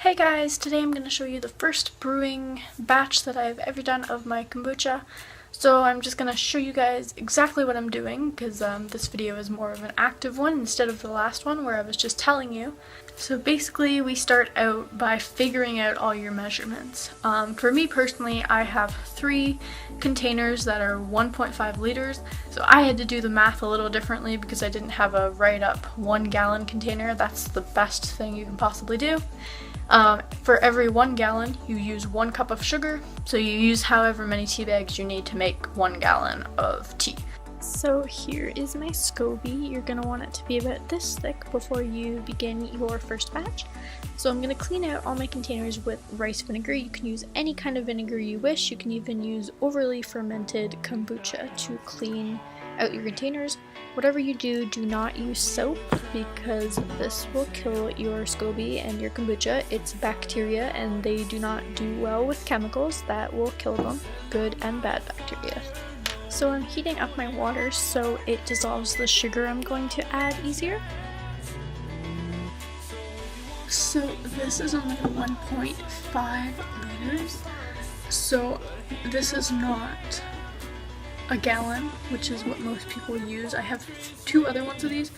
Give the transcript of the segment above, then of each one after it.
Hey guys, today I'm going to show you the first brewing batch that I've ever done of my kombucha. So I'm just going to show you guys exactly what I'm doing because this video is more of an active one instead of the last one where I was just telling you. So basically we start out by figuring out all your measurements. For me personally, I have 3 containers that are 1.5 liters. So I had to do the math a little differently because I didn't have a right up 1 gallon container. That's the best thing you can possibly do. For every 1 gallon, you use 1 cup of sugar, so you use however many tea bags you need to make 1 gallon of tea. So here is my SCOBY. You're going to want it to be about this thick before you begin your first batch. So I'm going to clean out all my containers with rice vinegar. You can use any kind of vinegar you wish. You can even use overly fermented kombucha to clean out your containers. Whatever you do, do not use soap because this will kill your SCOBY and your kombucha. It's bacteria and they do not do well with chemicals. That will kill them, good and bad bacteria. So I'm heating up my water so it dissolves the sugar I'm going to add easier. So this is only 1.5 liters, so this is not a gallon, which is what most people use. I have 2 other ones of these,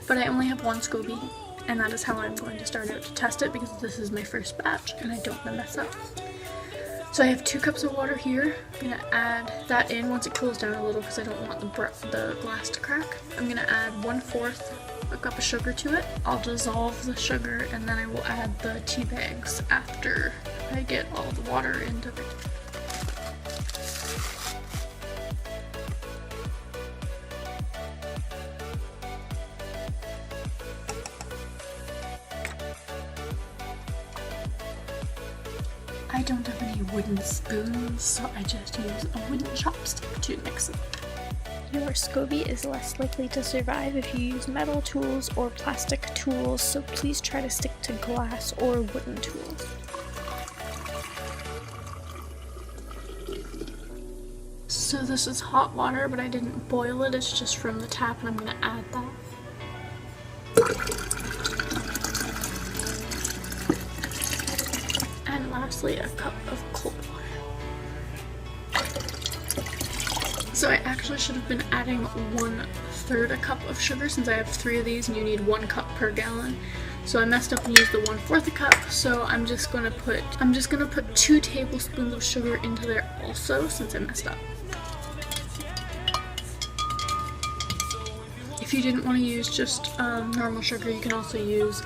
but I only have 1 SCOBY, and that is how I'm going to start out to test it because this is my first batch and I don't want to mess up. So I have 2 cups of water here. I'm going to add that in once it cools down a little because I don't want the glass to crack. I'm going to add 1/4 a cup of sugar to it. I'll dissolve the sugar and then I will add the tea bags after I get all the water into it. I don't have any wooden spoons, so I just use a wooden chopstick to mix it. Your SCOBY is less likely to survive if you use metal tools or plastic tools, so please try to stick to glass or wooden tools. So this is hot water, but I didn't boil it, it's just from the tap, and I'm going to add that. And lastly, a cup of cold water. So I actually should have been adding 1/3 a cup of sugar since I have 3 of these and you need 1 cup per gallon. So I messed up and used the 1/4 a cup. So I'm just gonna put 2 tablespoons of sugar into there also since I messed up. If you didn't want to use just normal sugar, you can also use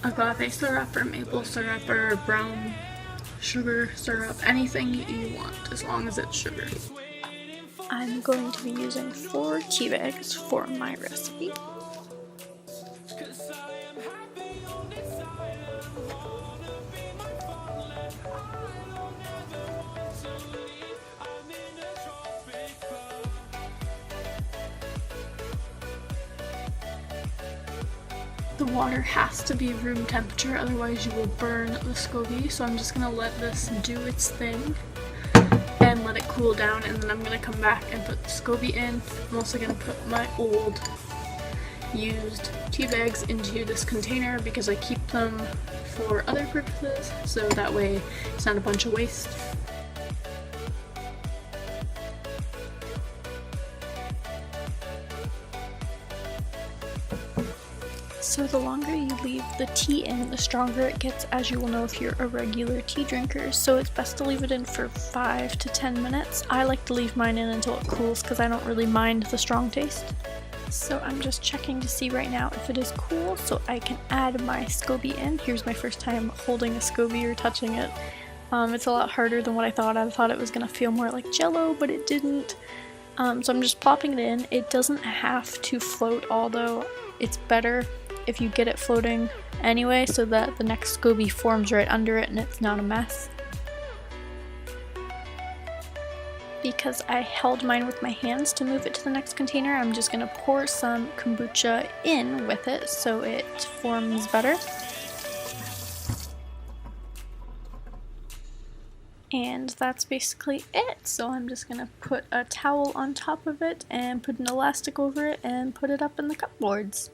agave syrup or maple syrup or brown sugar syrup, anything you want as long as it's sugar. I'm going to be using 4 tea bags for my recipe. The water has to be room temperature, otherwise you will burn the SCOBY, so I'm just going to let this do its thing and let it cool down, and then I'm going to come back and put the SCOBY in. I'm also going to put my old used tea bags into this container because I keep them for other purposes, so that way it's not a bunch of waste. So the longer you leave the tea in, the stronger it gets, as you will know if you're a regular tea drinker. So it's best to leave it in for 5 to 10 minutes. I like to leave mine in until it cools because I don't really mind the strong taste. So I'm just checking to see right now if it is cool so I can add my SCOBY in. Here's my first time holding a SCOBY or touching it. It's a lot harder than what I thought. I thought it was going to feel more like jello, but it didn't. So I'm just popping it in. It doesn't have to float, although it's better if you get it floating anyway so that the next SCOBY forms right under it and it's not a mess. Because I held mine with my hands to move it to the next container, I'm just going to pour some kombucha in with it so it forms better. And that's basically it. So I'm just going to put a towel on top of it and put an elastic over it and put it up in the cupboards.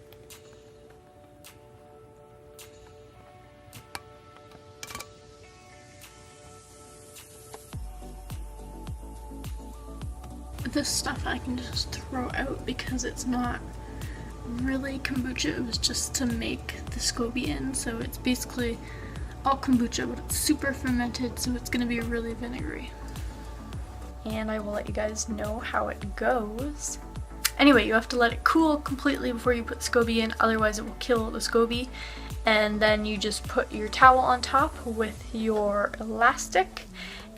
this stuff I can just throw out because it's not really kombucha. It was just to make the SCOBY in, so it's basically all kombucha, but it's super fermented, so it's gonna be really vinegary. And I will let you guys know how it goes. Anyway, you have to let it cool completely before you put SCOBY in, otherwise it will kill the SCOBY. And then you just put your towel on top with your elastic,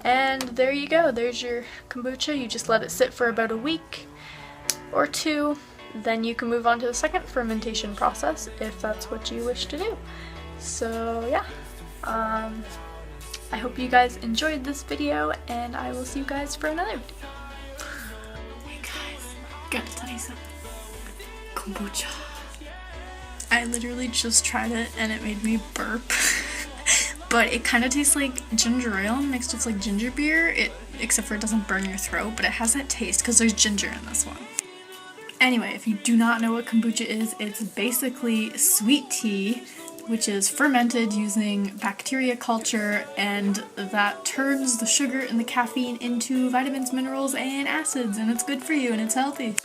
and there you go. There's your kombucha. You just let it sit for about a week or two. Then you can move on to the second fermentation process if that's what you wish to do. So yeah, I hope you guys enjoyed this video, and I will see you guys for another video. Hey guys, gotta tell you something. Kombucha. I literally just tried it and it made me burp. But it kind of tastes like ginger ale mixed with like ginger beer, except for it doesn't burn your throat, but it has that taste because there's ginger in this one. Anyway, if you do not know what kombucha is, it's basically sweet tea, which is fermented using bacteria culture, and that turns the sugar and the caffeine into vitamins, minerals, and acids, and it's good for you and it's healthy.